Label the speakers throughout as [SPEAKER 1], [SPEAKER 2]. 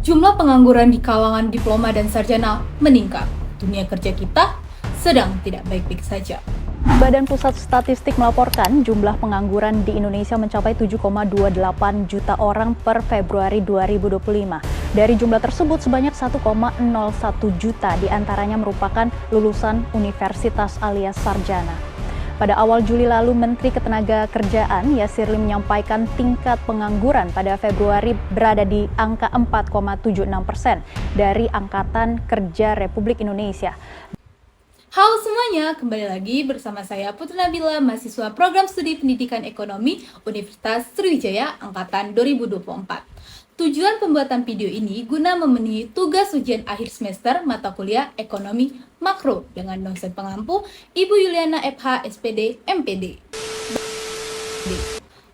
[SPEAKER 1] Jumlah pengangguran di kalangan diploma dan sarjana meningkat. Dunia kerja kita sedang tidak baik-baik saja.
[SPEAKER 2] Badan Pusat Statistik melaporkan jumlah pengangguran di Indonesia mencapai 7,28 juta orang per Februari 2025. Dari jumlah tersebut, sebanyak 1,01 juta diantaranya merupakan lulusan universitas alias sarjana. Pada awal Juli lalu, Menteri Ketenagakerjaan Yasir Lim menyampaikan tingkat pengangguran pada Februari berada di angka 4,76% dari Angkatan Kerja Republik Indonesia.
[SPEAKER 1] Halo semuanya, kembali lagi bersama saya Putri Nabila, mahasiswa Program Studi Pendidikan Ekonomi Universitas Sriwijaya Angkatan 2024. Tujuan pembuatan video ini guna memenuhi tugas ujian akhir semester mata kuliah Ekonomi Makro dengan dosen pengampu Ibu Yuliana FH SPD MPD.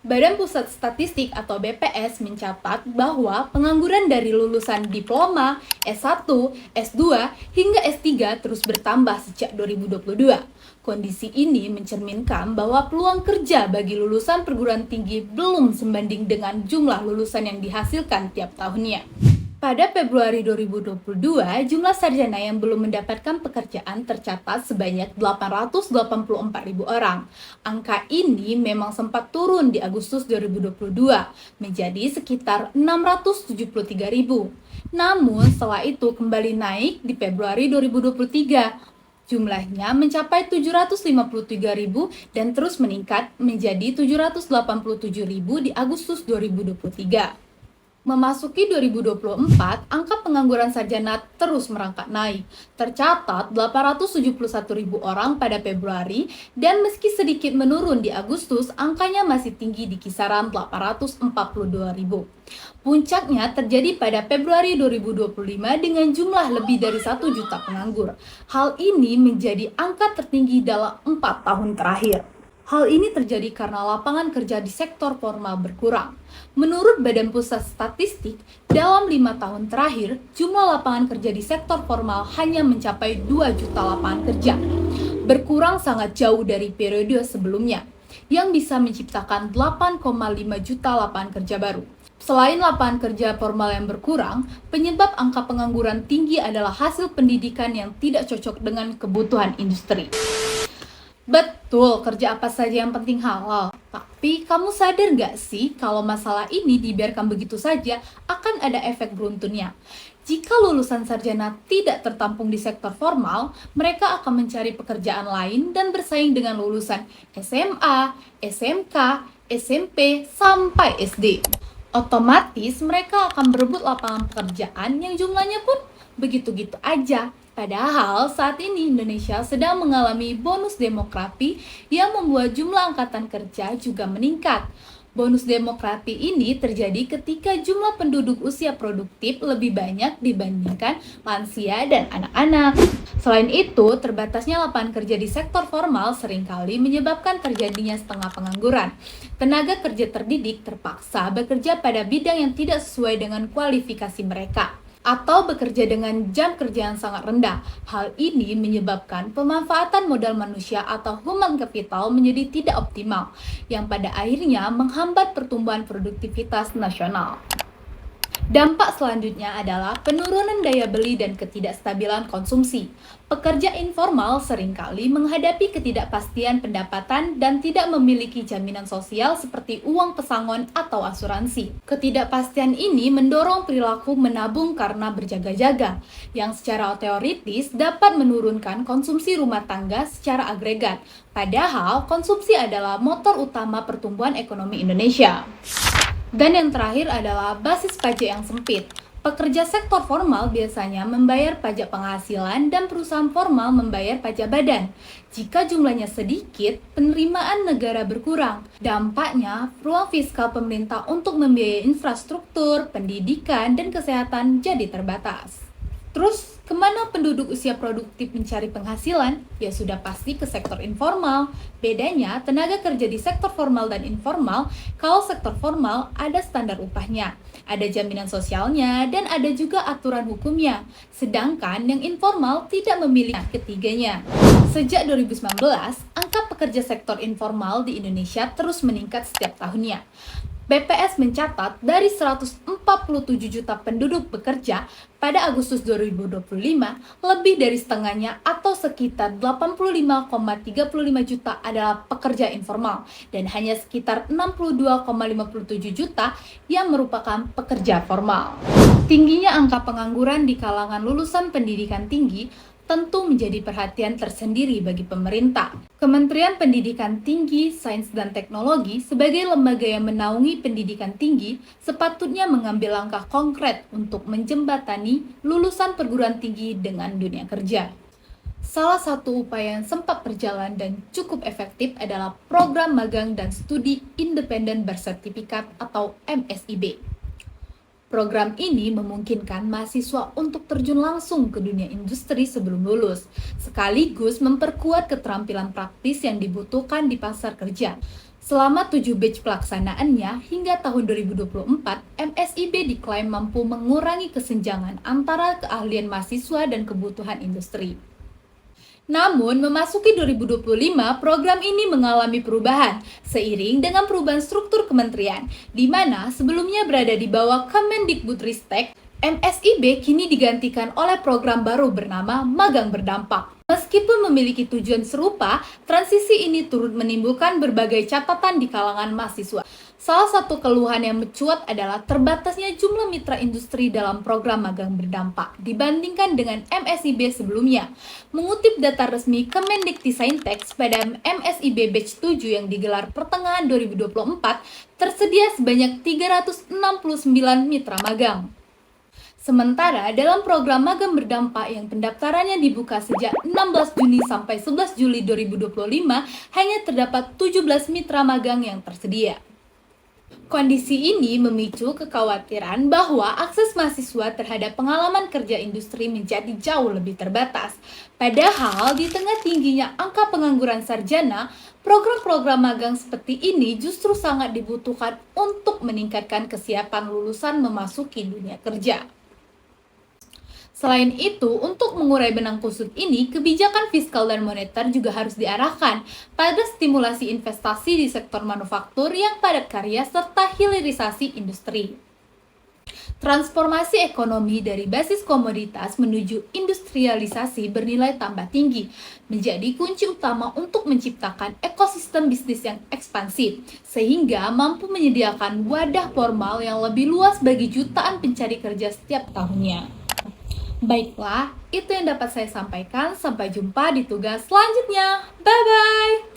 [SPEAKER 1] Badan Pusat Statistik atau BPS mencatat bahwa pengangguran dari lulusan diploma, S1, S2, hingga S3 terus bertambah sejak 2022. Kondisi ini mencerminkan bahwa peluang kerja bagi lulusan perguruan tinggi belum sebanding dengan jumlah lulusan yang dihasilkan tiap tahunnya. Pada Februari 2022, jumlah sarjana yang belum mendapatkan pekerjaan tercatat sebanyak 884.000 orang. Angka ini memang sempat turun di Agustus 2022 menjadi sekitar 673.000. Namun setelah itu kembali naik di Februari 2023. Jumlahnya mencapai 753.000 dan terus meningkat menjadi 787.000 di Agustus 2023. Memasuki 2024, angka pengangguran sarjana terus merangkak naik. Tercatat 871.000 orang pada Februari dan meski sedikit menurun di Agustus, angkanya masih tinggi di kisaran 842.000. Puncaknya terjadi pada Februari 2025 dengan jumlah lebih dari 1 juta penganggur. Hal ini menjadi angka tertinggi dalam 4 tahun terakhir. Hal ini terjadi karena lapangan kerja di sektor formal berkurang. Menurut Badan Pusat Statistik, dalam 5 tahun terakhir, jumlah lapangan kerja di sektor formal hanya mencapai 2 juta lapangan kerja. Berkurang sangat jauh dari periode sebelumnya, yang bisa menciptakan 8,5 juta lapangan kerja baru. Selain lapangan kerja formal yang berkurang, penyebab angka pengangguran tinggi adalah hasil pendidikan yang tidak cocok dengan kebutuhan industri. Betul, kerja apa saja yang penting halal. Tapi kamu sadar nggak sih kalau masalah ini dibiarkan begitu saja akan ada efek beruntunnya. Jika lulusan sarjana tidak tertampung di sektor formal, mereka akan mencari pekerjaan lain dan bersaing dengan lulusan SMA, SMK, SMP, sampai SD. Otomatis mereka akan berebut lapangan pekerjaan yang jumlahnya pun begitu-gitu aja. Padahal saat ini Indonesia sedang mengalami bonus demografi yang membuat jumlah angkatan kerja juga meningkat. Bonus demografi ini terjadi ketika jumlah penduduk usia produktif lebih banyak dibandingkan lansia dan anak-anak. Selain itu, terbatasnya lapangan kerja di sektor formal seringkali menyebabkan terjadinya setengah pengangguran. Tenaga kerja terdidik terpaksa bekerja pada bidang yang tidak sesuai dengan kualifikasi mereka, atau bekerja dengan jam kerja yang sangat rendah. Hal ini menyebabkan pemanfaatan modal manusia atau human capital menjadi tidak optimal, yang pada akhirnya menghambat pertumbuhan produktivitas nasional. Dampak selanjutnya adalah penurunan daya beli dan ketidakstabilan konsumsi. Pekerja informal seringkali menghadapi ketidakpastian pendapatan dan tidak memiliki jaminan sosial seperti uang pesangon atau asuransi. Ketidakpastian ini mendorong perilaku menabung karena berjaga-jaga, yang secara teoritis dapat menurunkan konsumsi rumah tangga secara agregat. Padahal, konsumsi adalah motor utama pertumbuhan ekonomi Indonesia. Dan yang terakhir adalah basis pajak yang sempit. Pekerja sektor formal biasanya membayar pajak penghasilan dan perusahaan formal membayar pajak badan. Jika jumlahnya sedikit, penerimaan negara berkurang. Dampaknya, ruang fiskal pemerintah untuk membiayai infrastruktur, pendidikan, dan kesehatan jadi terbatas. Terus, kemana penduduk usia produktif mencari penghasilan? Ya sudah pasti ke sektor informal. Bedanya, tenaga kerja di sektor formal dan informal, kalau sektor formal ada standar upahnya, ada jaminan sosialnya, dan ada juga aturan hukumnya. Sedangkan yang informal tidak memiliki ketiganya. Sejak 2019, angka pekerja sektor informal di Indonesia terus meningkat setiap tahunnya. BPS mencatat dari 147 juta penduduk bekerja pada Agustus 2025, lebih dari setengahnya atau sekitar 85,35 juta adalah pekerja informal dan hanya sekitar 62,57 juta yang merupakan pekerja formal. Tingginya angka pengangguran di kalangan lulusan pendidikan tinggi tentu menjadi perhatian tersendiri bagi pemerintah. Kementerian Pendidikan Tinggi, Sains dan Teknologi sebagai lembaga yang menaungi pendidikan tinggi sepatutnya mengambil langkah konkret untuk menjembatani lulusan perguruan tinggi dengan dunia kerja. Salah satu upaya yang sempat berjalan dan cukup efektif adalah program magang dan studi independen bersertifikat atau MSIB. Program ini memungkinkan mahasiswa untuk terjun langsung ke dunia industri sebelum lulus, sekaligus memperkuat keterampilan praktis yang dibutuhkan di pasar kerja. Selama 7 batch pelaksanaannya hingga tahun 2024, MSIB diklaim mampu mengurangi kesenjangan antara keahlian mahasiswa dan kebutuhan industri. Namun, memasuki 2025, program ini mengalami perubahan seiring dengan perubahan struktur kementerian, di mana sebelumnya berada di bawah Kemendikbudristek. MSIB kini digantikan oleh program baru bernama Magang Berdampak. Meskipun memiliki tujuan serupa, transisi ini turut menimbulkan berbagai catatan di kalangan mahasiswa. Salah satu keluhan yang mencuat adalah terbatasnya jumlah mitra industri dalam program Magang Berdampak dibandingkan dengan MSIB sebelumnya. Mengutip data resmi Kemendiktisaintek pada MSIB Batch 7 yang digelar pertengahan 2024, tersedia sebanyak 369 mitra magang. Sementara dalam program Magang Berdampak yang pendaftarannya dibuka sejak 16 Juni sampai 11 Juli 2025, hanya terdapat 17 mitra magang yang tersedia. Kondisi ini memicu kekhawatiran bahwa akses mahasiswa terhadap pengalaman kerja industri menjadi jauh lebih terbatas. Padahal di tengah tingginya angka pengangguran sarjana, program-program magang seperti ini justru sangat dibutuhkan untuk meningkatkan kesiapan lulusan memasuki dunia kerja. Selain itu, untuk mengurai benang kusut ini, kebijakan fiskal dan moneter juga harus diarahkan pada stimulasi investasi di sektor manufaktur yang padat karya serta hilirisasi industri. Transformasi ekonomi dari basis komoditas menuju industrialisasi bernilai tambah tinggi, menjadi kunci utama untuk menciptakan ekosistem bisnis yang ekspansif, sehingga mampu menyediakan wadah formal yang lebih luas bagi jutaan pencari kerja setiap tahunnya. Baiklah, itu yang dapat saya sampaikan. Sampai jumpa di tugas selanjutnya. Bye-bye!